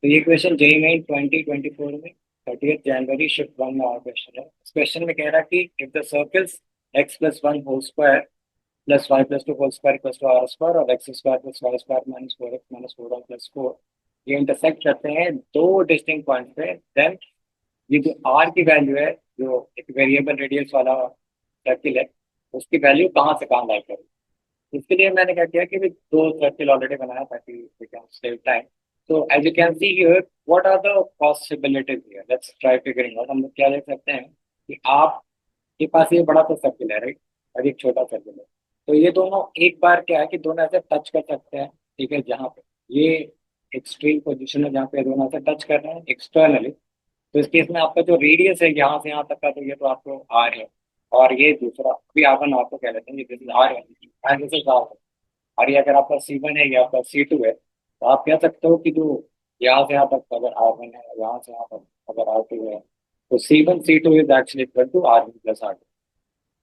तो ये question JEE main 2024 में 30 जनवरी शिफ्ट 1 में आया क्वेश्चन है। इस क्वेश्चन में कह रहा है कि if the circles x plus one whole square plus y plus two whole square plus two r square और x square plus y square minus four x minus four y plus four ये intersect करते हैं दो distinct point पे, then ये जो are की value है, जो एक वेरिएबल रेडियस वाला सर्किल है, उसकी वैल्यू कहाँ से कहाँ लाई करें। इसके लिए मैंने क्या किया कि भी दो सर्किल ऑलरेडी बनाया ताकि वी कैन सेव टाइम। तो as you can see here, what are the possibilities here, let's try figuring out. हम लोग क्या देख सकते हैं कि आपके पास ये बड़ा सा सर्किल है, राइट, और एक छोटा सर्किल है। तो ये दोनों एक बार क्या है कि दोनों ऐसे टच कर सकते हैं, ठीक है। जहाँ पे ये एक्सट्रीम पोजिशन है जहाँ पे दोनों ऐसे टच कर रहे हैं एक्सटर्नली, तो इस केस में आपका जो रेडियस है यहाँ से यहाँ तक का, तो ये तो आपको आर है। और ये दूसरा भी आर वन आपको कह लेते हैं, ये this is R one and this is R one. और ये अगर आपका सी वन है या आपका सी टू है, तो आप कह सकते हो कि जो यहाँ से यहाँ तक अगर आर वन है, यहाँ से यहाँ तक अगर आर टू है, तो c one C two is actually equal to r one plus are two.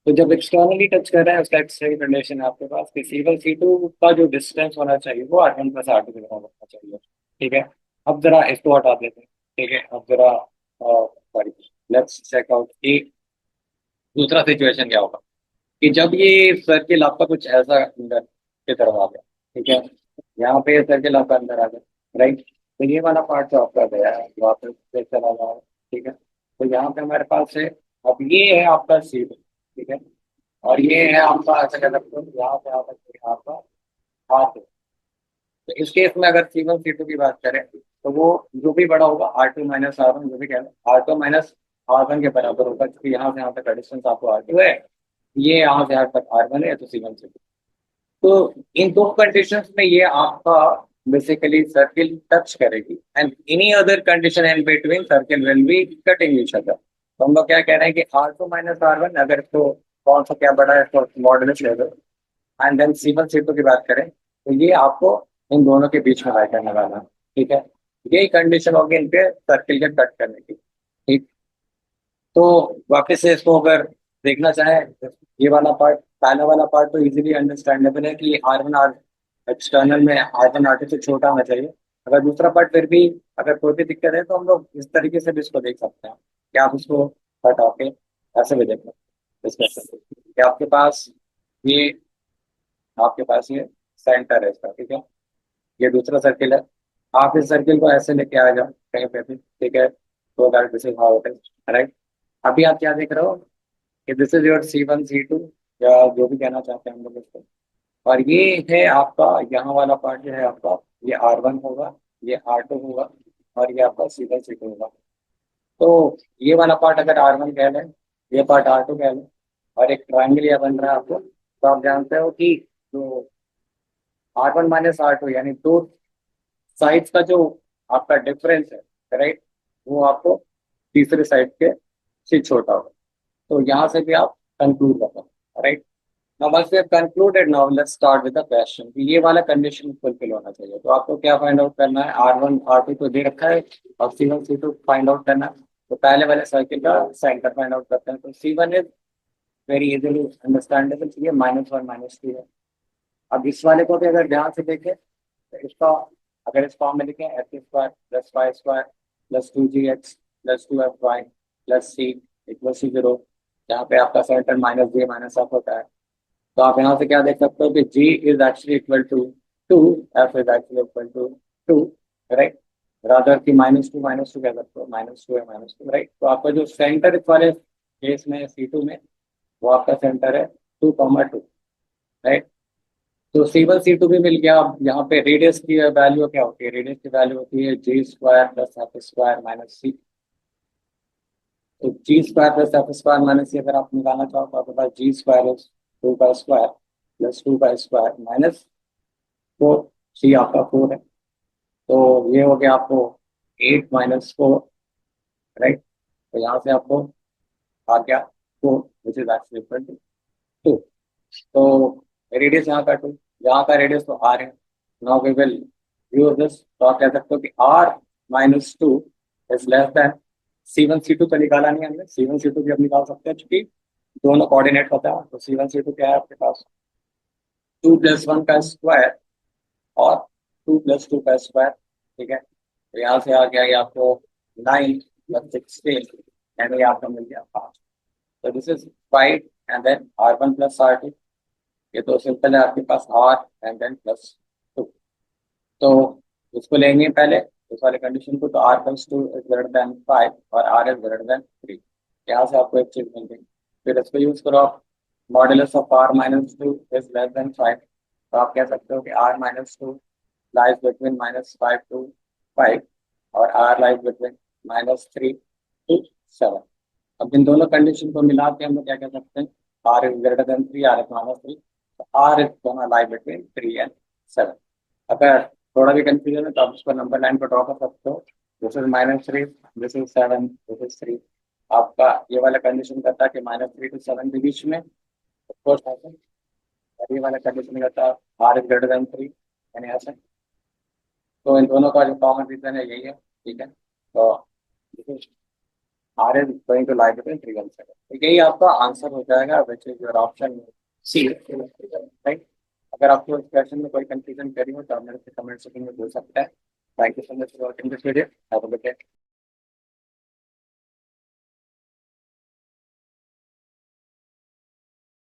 तो जब एक्सटर्नली टच कर रहे हैं उसका एक सही रिलेशन है आपके पास कि सी वन सी टू का जो डिस्टेंस होना चाहिए वो R one plus are two के बराबर होना चाहिए, ठीक है। अब जरा इसको हटा देते हैं, ठीक है। अब जरा सॉरी, लेट्स चेक आउट कि दूसरा सिचुएशन क्या होगा कि जब ये सर्किल आपका कुछ ऐसा अंदर की तरफ आ गया, ठीक है। यहाँ पे ये सर्किल आपका अंदर आ गया, राइट। तो ये वाला पार्ट जो आपका गया है वापस से चला गया है, ठीक है। तो यहाँ पे हमारे पास है, अब ये है आपका सी, ठीक है। और ये है आपका ऐसा कह सकते हो यहाँ पे आपका हाथ है। तो इस केस में अगर सी वन सी टू की बात करें, तो वो जो भी बड़ा होगा R two minus R one, जो भी कह रहे R two minus R one के बराबर होगा, क्योंकि यहाँ से यहाँ तक का डिस्टेंस आपको आर टू है, ये यहाँ से यहाँ तक आर वन है, तो सी वन सी टू। तो इन दो कंडीशंस में ये आपका बेसिकली सर्किल टच करेगी, and any other condition in between circle will be cutting each other. तो हम लोग क्या कह रहे हैं कि R two minus R one, अगर तो कौन सा क्या बड़ा है तो मॉडुलस ले लो, and then C one C two की बात करें तो ये आपको इन दोनों के बीच में लाई करने वाला है, ठीक है। यही कंडीशन होगी इनके सर्किल के कट करने की, ठीक। तो वापस से इसको अगर देखना चाहें, ये वाला पार्ट, पहला वाला पार्ट तो इजीली अंडरस्टैंडेबल है कि आर वन आर एक्सटर्नल में आर वन आर टू से छोटा होना चाहिए। अगर दूसरा पार्ट फिर भी अगर कोई भी दिक्कत है तो हम लोग इस तरीके से भी इसको देख सकते हैं कि आप उसको हटा के ऐसे भी देख सकते हैं इस तरह से कि ये आपके पास ये सेंटर है इसका, ठीक है। ये दूसरा सर्किल है। आप इस सर्किल को ऐसे लेके आ जाओ कहीं पे भी, ठीक है। तो that this is how it is, right. अभी आप क्या देख रहे हो कि this is your C one C two, या जो भी कहना चाहते हैं हम लोग इसको। और ये है आपका यहाँ वाला पार्ट जो है आपका, ये आर वन होगा, ये आर टू होगा, और ये आपका सी वन सी टू होगा। तो ये वाला पार्ट अगर आर वन कह लें, ये पार्ट आर टू कह लें, और एक ट्राइंगल यह बन रहा है आपको। तो आप जानते हो कि जो R one minus R two यानी दो साइड्स का जो आपका डिफरेंस है, राइट, वो आपको तीसरे साइड के से छोटा होगा। तो यहाँ से भी आप कंक्लूड कर सकते हैं, right. Now once we have concluded, now let's start with the question कि ये वाला कंडीशन फुलफिल होना चाहिए। तो आपको क्या फाइंड आउट करना है, आर वन आर टू तो दे रखा है, और सी वन सी टू फाइंड आउट करना है। तो पहले वाले सर्किल का सेंटर फाइंड आउट करते हैं। तो c one is very easily understandable, ये माइनस वन माइनस टू है। अब इस वाले को भी अगर ध्यान से देखें तो इसका अगर इस फॉर्म में लिखें x square plus y square plus two g x plus two f y plus c equal c zero, जहाँ पे आपका centre minus g minus f होता है। तो आप यहाँ से क्या देख सकते हो कि g is actually equal to two, f is actually equal to two, right. Rather की माइनस टू कह सकते हो, माइनस टू है माइनस टू, राइट। तो आपका जो सेंटर इस वाले केस में सी टू में, वो आपका सेंटर है टू कॉमा टू, राइट। तो सी वन सी टू भी मिल गया। अब यहाँ पे रेडियस की वैल्यू क्या होती है, रेडियस की वैल्यू होती है g square plus f square minus c. तो g square plus f square minus c अगर आप निकालना चाहो तो आपके पास जी स्क्वायर इज टू का स्क्वायर प्लस टू का स्क्वायर माइनस फोर, सी आपका फोर है। तो ये हो गया आपको एट माइनस फोर, राइट। तो यहाँ से आपको आ गया four which is actually equal to two. तो रेडियस यहाँ का टू, यहाँ का रेडियस तो आर है। Now we will use this. तो आप कह सकते हो कि R minus two is less than C one C two का निकाला नहीं हमने, सी वन सी टू भी अब निकाल सकते हैं क्योंकि दोनों कोऑर्डिनेट होता है। तो सी वन सी टू क्या है आपके पास, टू प्लस वन का स्क्वायर और टू प्लस टू का स्क्वायर, ठीक है। तो यहाँ से आ गया ये आपको 9 + 16, यानी ये आपको मिल गया 5। तो this is 5 and then R1 + R2। ये तो सिंपल है आपके पास, R एंड देन +2। तो इसको लेंगे पहले इस वाले कंडीशन को, तो R = 2 > 5 और R > 3। यहाँ से आपको एक चीज मिल गई। फिर इसको यूज करो आप, modulus of R - 2 is less then 5। तो आप कह सकते हो कि R - 2 लाइज बिटवीन -5 to 5 और R लाइज बिटवीन -3 to 7। अब इन दोनों कंडीशन को मिला के हम लोग क्या कह सकते हैं, R > 3, R = -3। तो R is gonna lie between 3 and 7। अगर थोड़ा भी कंफ्यूजन है तो आप उसको नंबर लाइन पर ड्रॉ कर सकते हो। This is -3, this is 7, this is 3। आपका ये वाला कंडीशन करता है कि -3 to 7 के बीच में ऑफकोर्स ऐसे, और ये वाला कंडीशन करता है R > 3, यानी ऐसे। तो इन दोनों का जो कॉमन रीजन है यही है, ठीक है। तो R is going to lie between 3 and 7। तो यही आपका आंसर हो जाएगा, which is your option C, right. अगर आपको इस क्वेश्चन में कोई कंफ्यूजन करी हो तो आप मेरे से कमेंट सेक्शन में पूछ सकते हैं। Thank you so much for watching this video. Have a good day.